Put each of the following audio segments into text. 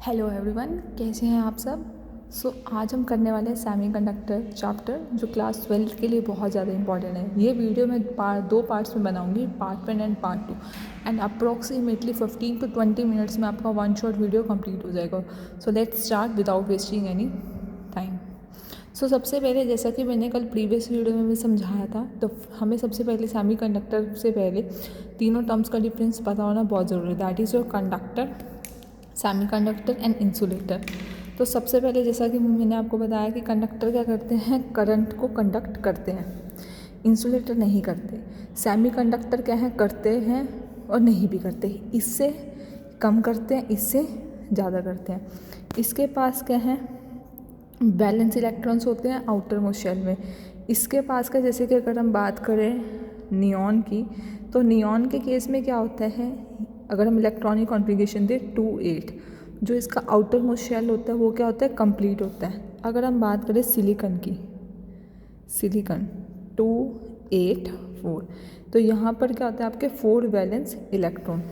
Hello everyone, कैसे हैं आप सब। आज हम करने वाले हैं सेमीकंडक्टर चैप्टर, जो क्लास 12 के लिए बहुत ज़्यादा इंपॉर्टेंट है। ये वीडियो मैं दो पार्ट्स में बनाऊंगी, part 1 and part 2, and approximately 15 to 20 minutes में आपका वन शॉट वीडियो कंप्लीट हो जाएगा। So let's start without wasting any time. सबसे पहले, जैसा कि मैंने कल प्रीवियस वीडियो में भी समझाया था, तो हमें सबसे पहले सेमीकंडक्टर से पहले तीनों टर्म्स का डिफरेंस पता होना बहुत ज़रूरी है। That is your conductor, semiconductor and insulator. तो सबसे पहले, जैसा कि मैंने आपको बताया कि कंडक्टर क्या करते हैं, करंट को कंडक्ट करते हैं, इंसुलेटर नहीं करते। सेमीकंडक्टर क्या है, करते हैं और नहीं भी करते, इससे कम करते हैं, इससे ज़्यादा करते हैं। इसके पास क्या है, बैलेंस इलेक्ट्रॉन्स होते हैं आउटर मोस्ट शेल में। इसके पास का, जैसे कि अगर हम बात करें नियॉन की, तो नियॉन के केस में क्या होता है, अगर हम इलेक्ट्रॉनिक कॉन्फ़िगरेशन दें 2 8, जो इसका आउटर मोस्ट शेल होता है वो क्या होता है, कंप्लीट होता है। अगर हम बात करें सिलिकॉन की, सिलिकॉन 2 8 4, तो यहाँ पर क्या होता है, आपके 4 वैलेंस इलेक्ट्रॉन।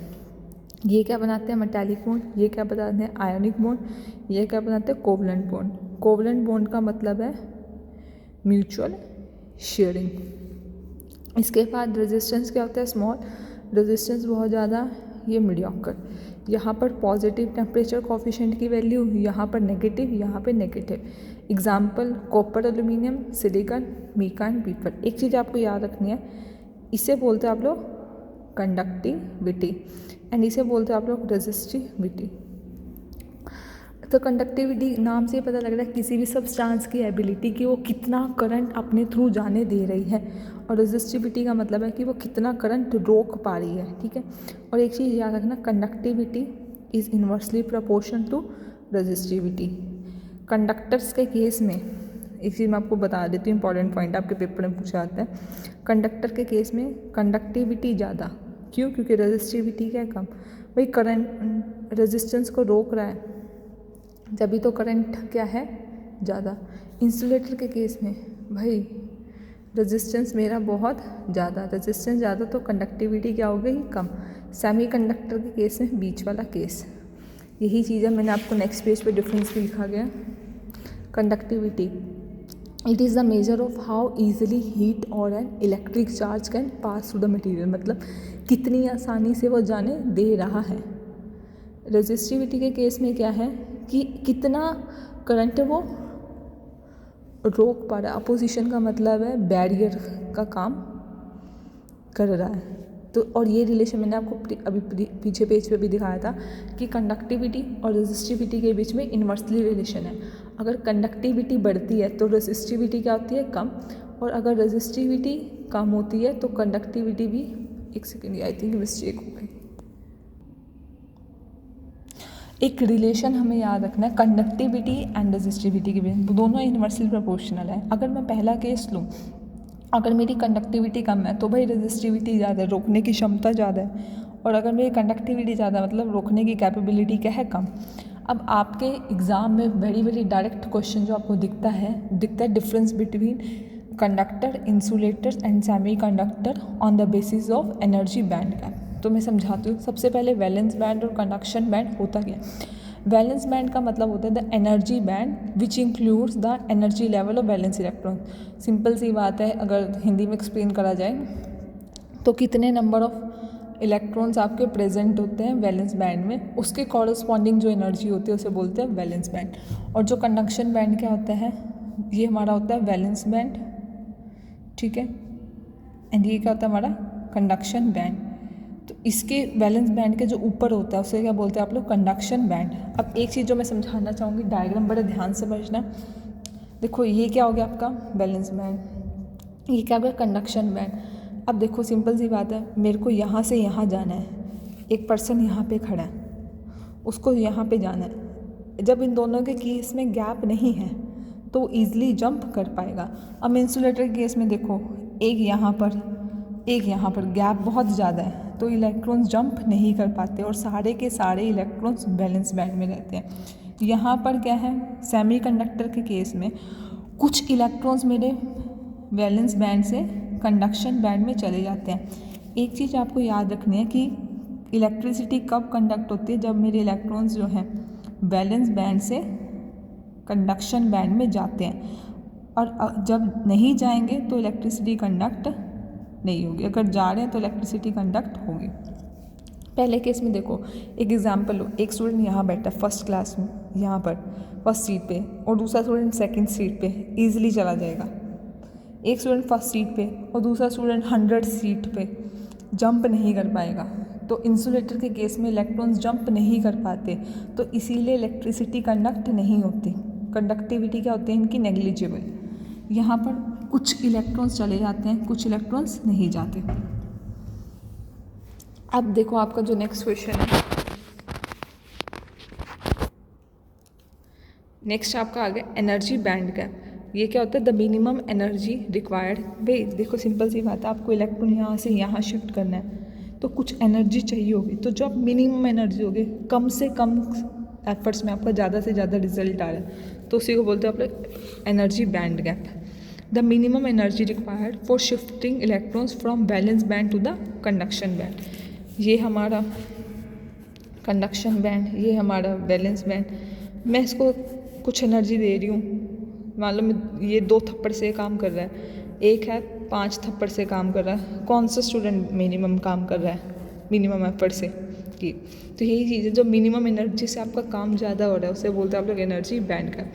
ये क्या बनाते हैं, मेटालिक बॉन्ड। ये क्या बनाते हैं, आयनिक बॉन्ड। ये क्या बनाते हैं, कोवलेंट बॉन्ड। कोवलेंट बॉन्ड का मतलब है म्यूचुअल शेयरिंग। इसके बाद रेजिस्टेंस क्या होता है, स्मॉल, रेजिस्टेंस बहुत ज़्यादा, ये मीडियोकर। यहाँ पर पॉजिटिव टेम्परेचर कोफिशिएंट की वैल्यू, यहाँ पर नेगेटिव, यहाँ पे negative. Example copper, aluminium, silicon, mica and people. एक चीज़ आपको याद रखनी है, इसे बोलते हैं आप लोग कंडक्टिविटी एंड इसे बोलते हैं आप लोग रेजिस्टिविटी। तो कंडक्टिविटी नाम से पता लग रहा है किसी भी सब्सटेंस की एबिलिटी कि वो कितना करंट अपने थ्रू जाने दे रही है, और रेजिस्टिविटी का मतलब है कि वो कितना करंट रोक पा रही है। ठीक है, और एक चीज़ याद रखना, conductivity is inversely proportional to resistivity. Conductors के केस में एक चीज़ मैं आपको बता देती हूँ, इंपॉर्टेंट पॉइंट आपके पेपर में पूछा जाता है। कंडक्टर के केस में कंडक्टिविटी ज़्यादा, क्यों, क्योंकि रेजिस्टिविटी क्या है, कम। वही करंट रेजिस्टेंस को रोक रहा है, जब तो करंट क्या है, ज़्यादा। इंसुलेटर के केस में भाई रेजिस्टेंस मेरा बहुत ज़्यादा, रेजिस्टेंस ज़्यादा तो कंडक्टिविटी क्या हो गई, कम। सेमीकंडक्टर के केस में बीच वाला केस। यही चीज़ें मैंने आपको नेक्स्ट पेज पे डिफरेंस भी लिखा गया। Conductivity, it is the measure of how easily heat और an electric charge can pass through the material, मतलब कितनी आसानी से वो जाने दे रहा है। रेजिस्टिविटी के केस में क्या है कि कितना करंट वो रोक पा रहा है। अपोजिशन का मतलब है बैरियर का काम कर रहा है। तो और ये रिलेशन मैंने आपको अभी पीछे पेज पे भी दिखाया था कि कंडक्टिविटी और रेजिस्टिविटी के बीच में इन्वर्सली रिलेशन है। अगर कंडक्टिविटी बढ़ती है तो रेजिस्टिविटी क्या होती है, कम, और अगर रेजिस्टिविटी कम होती है तो कंडक्टिविटी भी, एक सेकेंड, आई थिंक मिस्टेक हो गई। एक रिलेशन हमें याद रखना है, कंडक्टिविटी एंड रेजिस्टिविटी के बीच दोनों इन्वर्सली प्रोपोर्शनल है। अगर मैं पहला केस लूँ, अगर मेरी कंडक्टिविटी कम है तो भाई रेजिस्टिविटी ज़्यादा है, रोकने की क्षमता ज़्यादा है, और अगर मेरी कंडक्टिविटी ज़्यादा मतलब रोकने की कैपेबिलिटी क्या है, कम। अब आपके एग्ज़ाम में वेरी डायरेक्ट क्वेश्चन जो आपको दिखता है difference between conductor, insulator and semiconductor on the basis of energy band gap. तो मैं समझाती हूँ। सबसे पहले वैलेंस बैंड और कंडक्शन बैंड होता क्या है। वैलेंस बैंड का मतलब होता है the energy band which includes the energy level of valence electron. Simple सी बात है, अगर हिंदी में एक्सप्लेन करा जाए तो कितने नंबर ऑफ इलेक्ट्रॉन्स आपके प्रेजेंट होते हैं वैलेंस बैंड में, उसके कॉरस्पॉन्डिंग जो एनर्जी होती है उसे बोलते हैं वैलेंस बैंड। और जो कंडक्शन बैंड क्या होता है, ये हमारा होता है वैलेंस बैंड, ठीक है, एंड ये क्या होता है हमारा कंडक्शन बैंड। तो इसके वैलेंस बैंड के जो ऊपर होता है उसे क्या बोलते हैं आप लोग, कंडक्शन बैंड। अब एक चीज़ जो मैं समझाना चाहूँगी, डायग्राम बड़े ध्यान से समझना। देखो ये क्या हो गया आपका वैलेंस बैंड, ये क्या हो गया कंडक्शन बैंड। अब देखो सिंपल सी बात है, मेरे को यहाँ से यहाँ जाना है, एक पर्सन यहाँ पे खड़ा है, उसको यहाँ पे जाना है। जब इन दोनों के केस में गैप नहीं है तो वो ईजिली जंप कर पाएगा। अब इंसुलेटर के केस में देखो, एक यहाँ पर गैप बहुत ज़्यादा है, तो इलेक्ट्रॉन्स जंप नहीं कर पाते और सारे के सारे इलेक्ट्रॉन्स बैलेंस बैंड में रहते हैं। यहाँ पर क्या है, सेमीकंडक्टर के केस में कुछ इलेक्ट्रॉन्स मेरे वैलेंस बैंड से कंडक्शन बैंड में चले जाते हैं। एक चीज़ आपको याद रखनी है कि इलेक्ट्रिसिटी कब कंडक्ट होती है, जब मेरे इलेक्ट्रॉन्स जो हैं वैलेंस बैंड से कंडक्शन बैंड में जाते हैं, और जब नहीं जाएंगे तो इलेक्ट्रिसिटी कंडक्ट नहीं होगी, अगर जा रहे हैं तो इलेक्ट्रिसिटी कंडक्ट होगी। पहले केस में देखो, एक एग्जांपल लो, एक स्टूडेंट यहाँ बैठा फर्स्ट क्लास में, यहाँ पर फर्स्ट सीट पे, और दूसरा स्टूडेंट सेकंड सीट पे, ईजिली चला जाएगा। एक स्टूडेंट फर्स्ट सीट पे और दूसरा स्टूडेंट 100 सीट पे, जंप नहीं कर पाएगा। तो इंसुलेटर के केस में इलेक्ट्रॉन्स जंप नहीं कर पाते, तो इसीलिए इलेक्ट्रिसिटी कंडक्ट नहीं होती। कंडक्टिविटी क्या होती है इनकी, नेग्लिजिबल। यहाँ पर कुछ इलेक्ट्रॉन्स चले जाते हैं, कुछ इलेक्ट्रॉन्स नहीं जाते। अब देखो आपका जो नेक्स्ट क्वेश्चन है, नेक्स्ट आपका आ गया एनर्जी बैंड गैप। ये क्या होता है, द मिनिमम एनर्जी रिक्वायर्ड। भाई देखो सिंपल सी बात है, आपको इलेक्ट्रॉन यहाँ से यहाँ शिफ्ट करना है तो कुछ एनर्जी चाहिए होगी, तो जो आप मिनिमम एनर्जी होगी, कम से कम एफर्ट्स में आपका ज़्यादा से ज़्यादा रिजल्ट आ रहा है, तो उसी को बोलते हैं आप लोग energy band gap. The minimum energy required for shifting electrons from valence band to the conduction band. ये हमारा कंडक्शन बैंड, ये हमारा वैलेंस बैंड। मैं इसको कुछ एनर्जी दे रही हूँ, मान लो ये 2 थप्पड़ से काम कर रहा है, एक है 5 थप्पड़ से काम कर रहा है, कौन सा स्टूडेंट मिनिमम काम कर रहा है, मिनिमम एफर्ट से की। तो यही चीज़ है, जो मिनिमम एनर्जी से आपका काम ज़्यादा हो रहा है उसे बोलते हैं आप लोग एनर्जी बैंड गैप।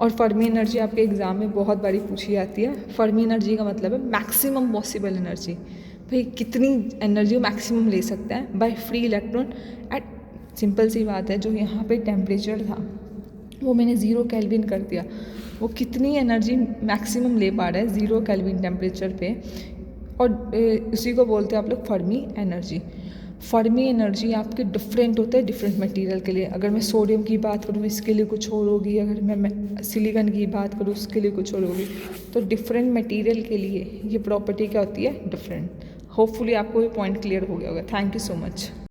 और फर्मी एनर्जी आपके एग्जाम में बहुत बारी पूछी जाती है। फर्मी एनर्जी का मतलब है मैक्सिमम पॉसिबल एनर्जी, भाई कितनी एनर्जी मैक्सिमम ले सकता है by free electron at, simple सी बात है, जो यहाँ पे टेम्परेचर था वो मैंने 0 केल्विन कर दिया, वो कितनी एनर्जी मैक्सिमम ले पा रहा है 0 केल्विन टेम्परेचर पे, और उसी को बोलते हैं आप लोग फर्मी एनर्जी। फर्मी एनर्जी आपके डिफरेंट होता है डिफरेंट मटेरियल के लिए। अगर मैं सोडियम की बात करूँ इसके लिए कुछ और होगी, अगर मैं सिलिकॉन की बात करूँ उसके लिए कुछ और होगी। तो डिफरेंट मटेरियल के लिए ये प्रॉपर्टी क्या होती है, डिफरेंट। होपफुली आपको ये पॉइंट क्लियर हो गया होगा। Thank you so much.